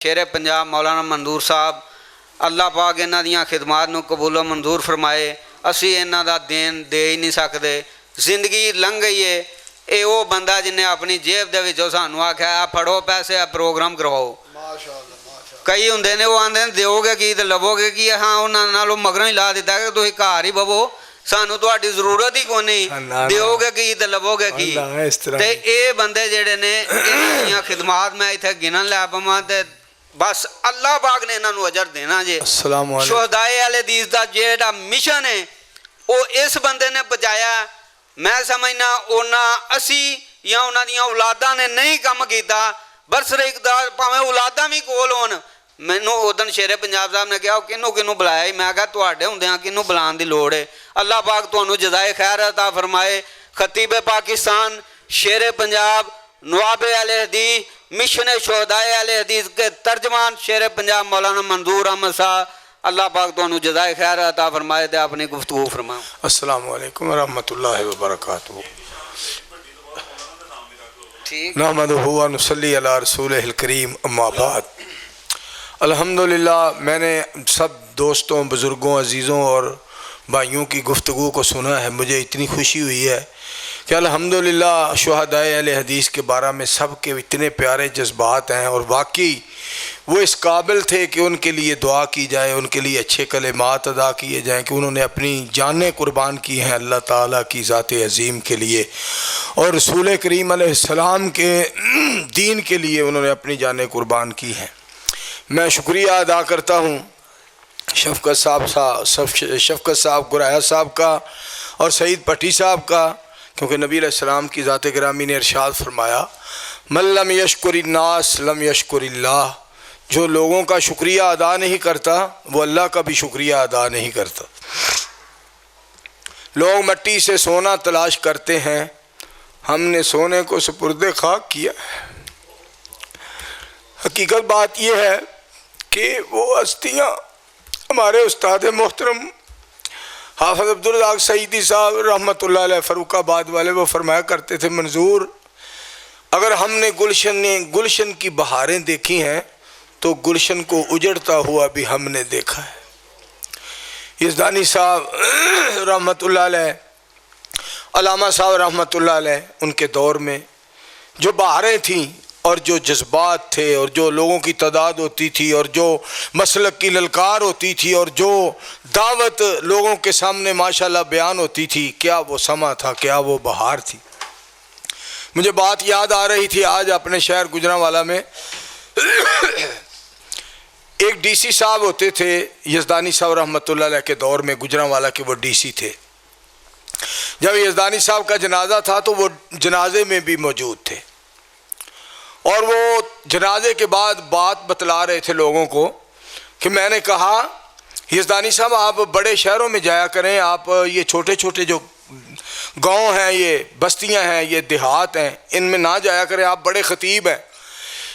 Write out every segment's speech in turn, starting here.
شیر پنجاب مولانا منظور صاحب اللہ پاک انہاں دیاں خدمات نو قبول و منظور فرمائے. اسی انہاں دا دین دے ہی نہیں سکتے. زندگی لنਘ گئی ہے. اے وہ بندہ جنہیں اپنی جیب دے وچوں سانوں آکھیا پھڑو پیسے پروگرام کرواؤ. کئی ہوندے نے وہ آندے دیو گے کی تے لبو گے کی. ہاں انہاں نالوں مگروں ہی لا دیتا کہ تسی گھر ہی بوو, سانوں تہاڈی ضرورت ہی کوئی نہیں. دیو گے کی تے لبو گے کی. تے اے بندے جڑے نے انہاں دیاں خدمات میں ایتھے گنن لے پواں تے بس اللہ پاک نے انہاں نوں اجر دینا جے. شہدائے اہل حدیث دا جیڑا مشن ہے وہ اس بندے نے پہنچایا. میں سمجھنا انہاں اسی یا انہاں دیاں اولاداں نے نہیں کم کیتا. برسر اقتدار پاویں اولاداں بھی کول ہون. مینوں اودن شیر پنجاب صاحب نے کہا کنوں کنوں بلایا ہی. میں کہا تواڈے ہوندیاں کنوں بلان دی لوڑ ہے. اللہ پاک تانوں جزائے خیر عطا فرمائے. خطیب پاکستان شیر پنجاب نواب اہل حدیث مشن شہدائے اہل حدیث کے ترجمان شیر پنجاب مولانا منظور احمد صاحب, اللہ پاک تانوں جزائے خیر عطا فرمائے تے اپنی گفتگو فرمائے. السلام علیکم ورحمۃ اللہ وبرکاتہ. نحمدہ و نصلی علی رسولہ الکریم اما بعد. الحمدللہ میں نے سب دوستوں بزرگوں عزیزوں اور بھائیوں کی گفتگو کو سنا ہے. مجھے اتنی خوشی ہوئی ہے کہ الحمدللہ شہدائے اہل حدیث کے بارے میں سب کے اتنے پیارے جذبات ہیں, اور واقعی وہ اس قابل تھے کہ ان کے لیے دعا کی جائے, ان کے لیے اچھے کلمات ادا کیے جائیں کہ انہوں نے اپنی جانیں قربان کی ہیں اللہ تعالیٰ کی ذات عظیم کے لیے, اور رسول کریم علیہ السلام کے دین کے لیے انہوں نے اپنی جانیں قربان کی ہیں. میں شکریہ ادا کرتا ہوں شفقت صاحب گرایا صاحب کا اور سعید پٹھی صاحب کا, کیونکہ نبی علیہ السلام کی ذات گرامی نے ارشاد فرمایا من لم یشکر الناس لم یشکر اللہ. جو لوگوں کا شکریہ ادا نہیں کرتا وہ اللہ کا بھی شکریہ ادا نہیں کرتا. لوگ مٹی سے سونا تلاش کرتے ہیں, ہم نے سونے کو سپرد خاک کیا. حقیقت بات یہ ہے کہ وہ ہستیاں ہمارے استاد محترم حافظ عبدالرزاق سعیدی صاحب رحمۃ اللہ علیہ فاروق آباد والے, وہ فرمایا کرتے تھے منظور اگر ہم نے گلشن کی بہاریں دیکھی ہیں تو گلشن کو اجڑتا ہوا بھی ہم نے دیکھا ہے. یزدانی صاحب رحمۃ اللہ علیہ, علامہ صاحب رحمۃ اللہ علیہ, ان کے دور میں جو بہاریں تھیں اور جو جذبات تھے اور جو لوگوں کی تعداد ہوتی تھی اور جو مسلک کی للکار ہوتی تھی اور جو دعوت لوگوں کے سامنے ماشاءاللہ بیان ہوتی تھی, کیا وہ سما تھا, کیا وہ بہار تھی. مجھے بات یاد آ رہی تھی آج اپنے شہر گجرانوالہ میں ایک ڈی سی صاحب ہوتے تھے یزدانی صاحب رحمۃ اللہ علیہ کے دور میں, گجرانوالہ کے وہ ڈی سی تھے. جب یزدانی صاحب کا جنازہ تھا تو وہ جنازے میں بھی موجود تھے, اور وہ جنازے کے بعد بات بتلا رہے تھے لوگوں کو کہ میں نے کہا یزدانی صاحب آپ بڑے شہروں میں جایا کریں, آپ یہ چھوٹے چھوٹے جو گاؤں ہیں, یہ بستیاں ہیں, یہ دیہات ہیں, ان میں نہ جایا کریں, آپ بڑے خطیب ہیں.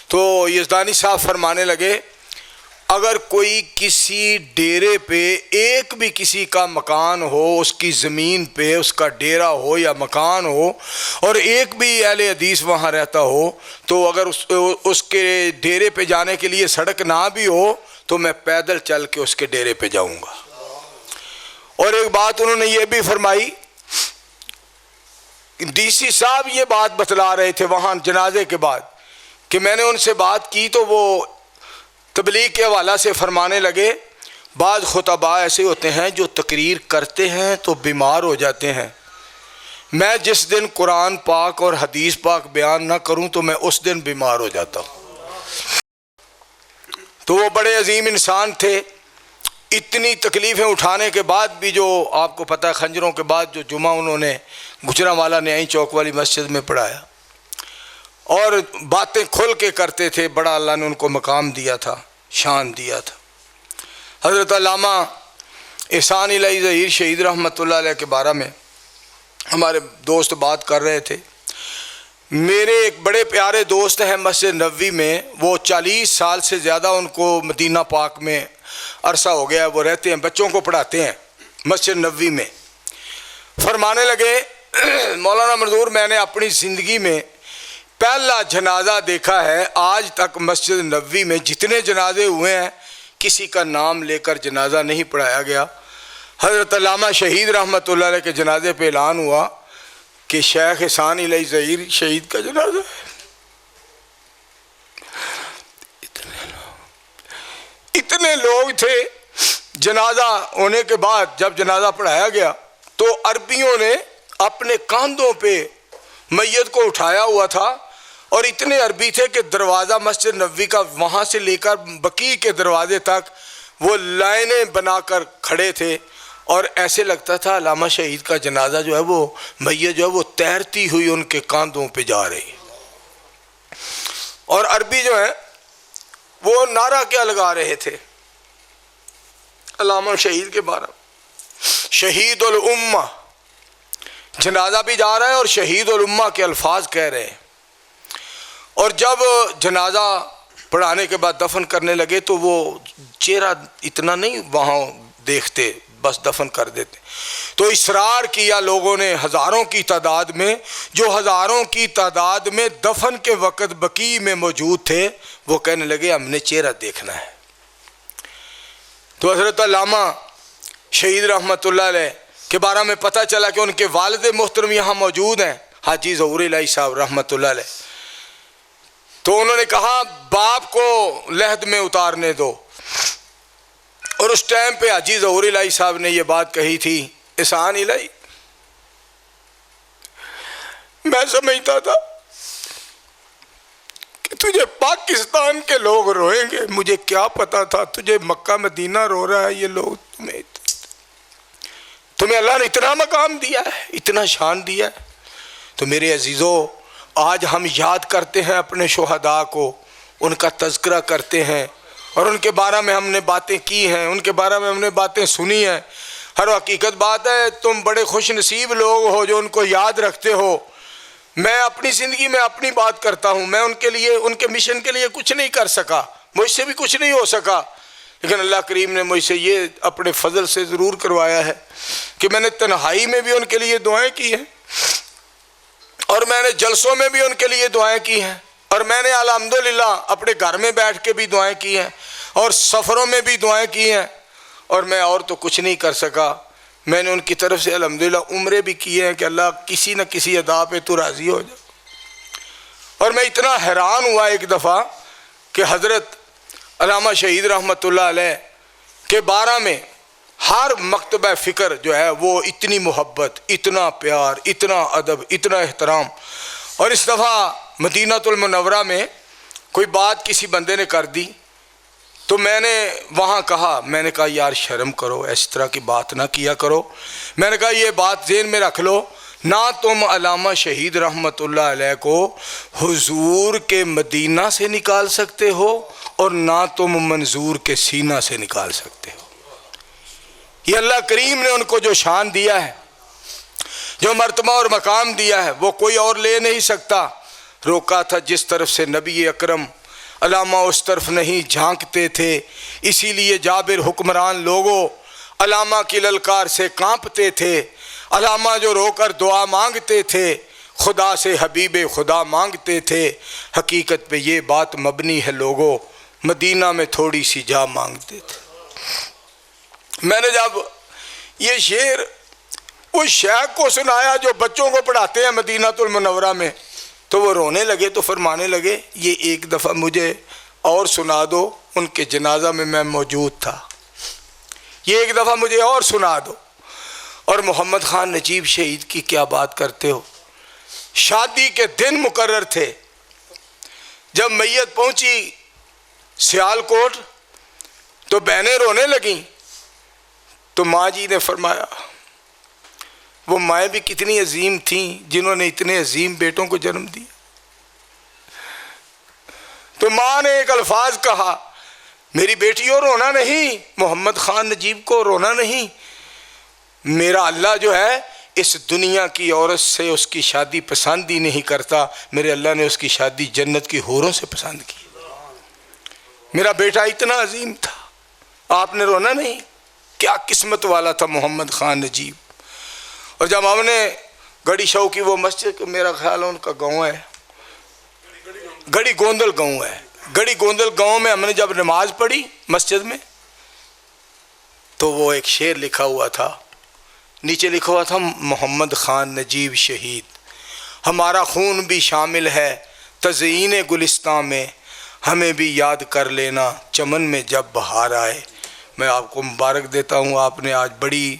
تو یزدانی صاحب فرمانے لگے اگر کوئی کسی ڈیرے پہ ایک بھی کسی کا مکان ہو, اس کی زمین پہ اس کا ڈیرا ہو یا مکان ہو, اور ایک بھی اہل حدیث وہاں رہتا ہو, تو اگر اس کے ڈیرے پہ جانے کے لیے سڑک نہ بھی ہو تو میں پیدل چل کے اس کے ڈیرے پہ جاؤں گا. اور ایک بات انہوں نے یہ بھی فرمائی, ڈی سی صاحب یہ بات بتلا رہے تھے وہاں جنازے کے بعد کہ میں نے ان سے بات کی تو وہ تبلیغ کے حوالہ سے فرمانے لگے بعض خطباء ایسے ہوتے ہیں جو تقریر کرتے ہیں تو بیمار ہو جاتے ہیں, میں جس دن قرآن پاک اور حدیث پاک بیان نہ کروں تو میں اس دن بیمار ہو جاتا ہوں. تو وہ بڑے عظیم انسان تھے. اتنی تکلیفیں اٹھانے کے بعد بھی, جو آپ کو پتہ ہے خنجروں کے بعد جو جمعہ انہوں نے گجرانوالہ نیائی چوک والی مسجد میں پڑھایا اور باتیں کھل کے کرتے تھے, بڑا اللہ نے ان کو مقام دیا تھا, شان دیا تھا. حضرت علامہ احسان الہی ظہیر شہید رحمۃ اللہ علیہ کے بارے میں ہمارے دوست بات کر رہے تھے. میرے ایک بڑے پیارے دوست ہیں مسجد نبوی میں, وہ 40 سال سے زیادہ ان کو مدینہ پاک میں عرصہ ہو گیا, وہ رہتے ہیں, بچوں کو پڑھاتے ہیں مسجد نبوی میں. فرمانے لگے مولانا منظور میں نے اپنی زندگی میں پہلا جنازہ دیکھا ہے آج تک مسجد نبوی میں جتنے جنازے ہوئے ہیں کسی کا نام لے کر جنازہ نہیں پڑھایا گیا. حضرت علامہ شہید رحمۃ اللہ علیہ کے جنازے پہ اعلان ہوا کہ شیخ احسان الہی ظہیر شہید کا جنازہ ہے. اتنے لوگ تھے. جنازہ ہونے کے بعد جب جنازہ پڑھایا گیا تو عربیوں نے اپنے کاندھوں پہ میت کو اٹھایا ہوا تھا اور اتنے عربی تھے کہ دروازہ مسجد نبوی کا وہاں سے لے کر بقیع کے دروازے تک وہ لائنیں بنا کر کھڑے تھے اور ایسے لگتا تھا علامہ شہید کا جنازہ جو ہے وہ میت جو ہے وہ تیرتی ہوئی ان کے کاندھوں پہ جا رہی. اور عربی جو ہے وہ نعرہ کیا لگا رہے تھے علامہ شہید کے بارے میں, شہید الامہ. جنازہ بھی جا رہا ہے اور شہید الامہ کے الفاظ کہہ رہے ہیں. اور جب جنازہ پڑھانے کے بعد دفن کرنے لگے تو وہ چہرہ اتنا نہیں وہاں دیکھتے, بس دفن کر دیتے. تو اصرار کیا لوگوں نے ہزاروں کی تعداد میں, جو ہزاروں کی تعداد میں دفن کے وقت بقیع میں موجود تھے, وہ کہنے لگے ہم نے چہرہ دیکھنا ہے. تو حضرت علامہ شہید رحمۃ اللہ علیہ کے بارے میں پتہ چلا کہ ان کے والد محترم یہاں موجود ہیں, حاجی ظہور الہی صاحب رحمۃ اللہ علیہ. تو انہوں نے کہا باپ کو لحد میں اتارنے دو. اور اس ٹائم پہ حاجی ظہور الہی صاحب نے یہ بات کہی تھی, احسان الہی میں سمجھتا تھا کہ تجھے پاکستان کے لوگ روئیں گے, مجھے کیا پتا تھا تجھے مکہ مدینہ رو رہا ہے. یہ لوگ تمہیں اللہ نے اتنا مقام دیا ہے, اتنا شان دیا ہے. تو میرے عزیزو آج ہم یاد کرتے ہیں اپنے شہداء کو, ان کا تذکرہ کرتے ہیں اور ان کے بارے میں ہم نے باتیں کی ہیں, ان کے بارے میں ہم نے باتیں سنی ہیں. ہر حقیقت بات ہے تم بڑے خوش نصیب لوگ ہو جو ان کو یاد رکھتے ہو. میں اپنی زندگی میں اپنی بات کرتا ہوں, میں ان کے لیے ان کے مشن کے لیے کچھ نہیں کر سکا, مجھ سے بھی کچھ نہیں ہو سکا, لیکن اللہ کریم نے مجھ سے یہ اپنے فضل سے ضرور کروایا ہے کہ میں نے تنہائی میں بھی ان کے لیے دعائیں کی ہیں اور میں نے جلسوں میں بھی ان کے لیے دعائیں کی ہیں اور میں نے الحمدللہ اپنے گھر میں بیٹھ کے بھی دعائیں کی ہیں اور سفروں میں بھی دعائیں کی ہیں. اور میں اور تو کچھ نہیں کر سکا. میں نے ان کی طرف سے الحمدللہ عمرے بھی کیے ہیں کہ اللہ کسی نہ کسی ادا پہ تو راضی ہو جائے. اور میں اتنا حیران ہوا ایک دفعہ کہ حضرت علامہ شہید رحمۃ اللہ علیہ کے بارے میں ہر مکتبہ فکر جو ہے وہ اتنی محبت, اتنا پیار, اتنا ادب, اتنا احترام. اور اس دفعہ مدینہ المنورہ میں کوئی بات کسی بندے نے کر دی تو میں نے وہاں کہا, میں نے کہا یار شرم کرو, اس طرح کی بات نہ کیا کرو. میں نے کہا یہ بات ذہن میں رکھ لو, نہ تم علامہ شہید رحمۃ اللہ علیہ کو حضور کے مدینہ سے نکال سکتے ہو اور نہ تم منظور کے سینہ سے نکال سکتے ہو. یہ اللہ کریم نے ان کو جو شان دیا ہے, جو مرتبہ اور مقام دیا ہے, وہ کوئی اور لے نہیں سکتا. روکا تھا جس طرف سے نبی اکرم, علامہ اس طرف نہیں جھانکتے تھے, اسی لیے جابر حکمران لوگوں علامہ کی للکار سے کانپتے تھے. علامہ جو رو کر دعا مانگتے تھے خدا سے حبیب خدا مانگتے تھے. حقیقت پہ یہ بات مبنی ہے لوگوں, مدینہ میں تھوڑی سی جا مانگتے تھے. میں نے جب یہ شعر اس شیخ کو سنایا جو بچوں کو پڑھاتے ہیں مدینہ المنورہ میں, تو وہ رونے لگے. تو فرمانے لگے یہ ایک دفعہ مجھے اور سنا دو, ان کے جنازہ میں موجود تھا, یہ ایک دفعہ مجھے اور سنا دو. اور محمد خان نجیب شہید کی کیا بات کرتے ہو, شادی کے دن مقرر تھے, جب میت پہنچی سیال کوٹ تو بہنیں رونے لگیں. تو ماں جی نے فرمایا, وہ مائیں بھی کتنی عظیم تھیں جنہوں نے اتنے عظیم بیٹوں کو جنم دیا. تو ماں نے ایک الفاظ کہا, میری بیٹیوں رونا نہیں, محمد خان نجیب کو رونا نہیں, میرا اللہ جو ہے اس دنیا کی عورت سے اس کی شادی پسند ہی نہیں کرتا, میرے اللہ نے اس کی شادی جنت کی حوروں سے پسند کی. میرا بیٹا اتنا عظیم تھا, آپ نے رونا نہیں. کیا قسمت والا تھا محمد خان نجیب. اور جب ہم نے گڑی شو کی وہ مسجد, میرا خیال ہے ان کا گاؤں ہے, گڑی گوندل گاؤں ہے، گڑی گوندل گاؤں میں ہم نے جب نماز پڑھی مسجد میں تو وہ ایک شعر لکھا ہوا تھا، نیچے لکھا ہوا تھا محمد خان نجیب شہید، ہمارا خون بھی شامل ہے تزئین گلستان میں، ہمیں بھی یاد کر لینا چمن میں جب بہار آئے۔ میں آپ کو مبارک دیتا ہوں، آپ نے آج بڑی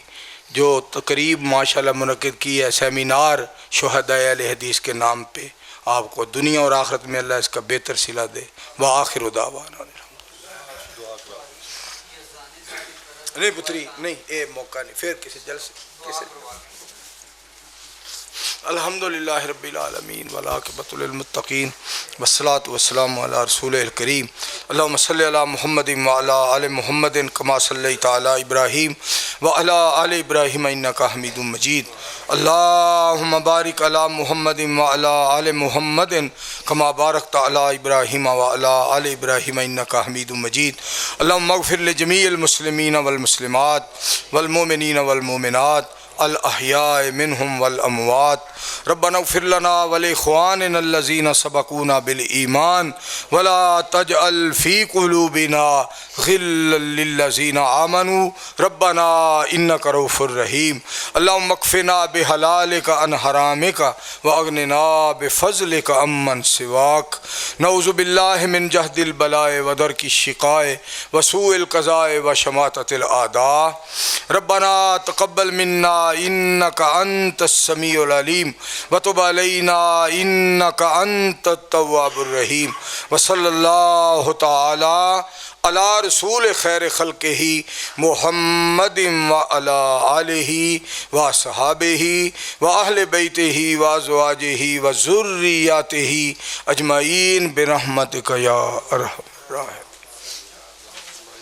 جو تقریب ماشاءاللہ منعقد کی ہے، سیمینار شہداء اہل حدیث کے نام پہ، آپ کو دنیا اور آخرت میں اللہ اس کا بہتر صلہ دے۔ وآخر دعوانا نہیں پتری نہیں، اے موقع نہیں، پھر کسی جلسے کسی الحمدللہ رب العالمین والعاقبۃ للمتقین والصلاۃ والسلام علی رسول الکریم اللہم صلی علی محمد وعلی آل محمد کما صلیت علی ابراہیم وعلی آل ابراہیم انک حمید مجید اللہم بارک علی محمد وعلی آل محمد کما بارکت علی ابراہیم وعلی آل ابراہیم انک حمید مجید اللہم اغفر لجمیع المسلمین والمسلمات والمؤمنین والمؤمنات الاحیاء منہم والاموات ربنا اغفر لنا ولاخواننا الذین سبقونا بالایمان ولا تجعل فی قلوبنا غلا للذین آمنوا ربنا انک رؤوف رحیم اللہم اکفنا بحلالک عن حرامک واغننا بفضلک عمن سواک نعوذ باللہ من جہد البلاء ودرک الشقاء وسوء القضاء وشماتۃ الاعداء ربنا تقبل منا انک انت السمیع العلیم وتب علینا انک انت التواب الرحیم وصلی اللہ تعالی علی رسول خیر خلقہ محمد وعلی آلہ وصحابہ واہل بیتہ وازواجہ وذریاتہ اجمعین برحمتک یا ارحم الراحمین۔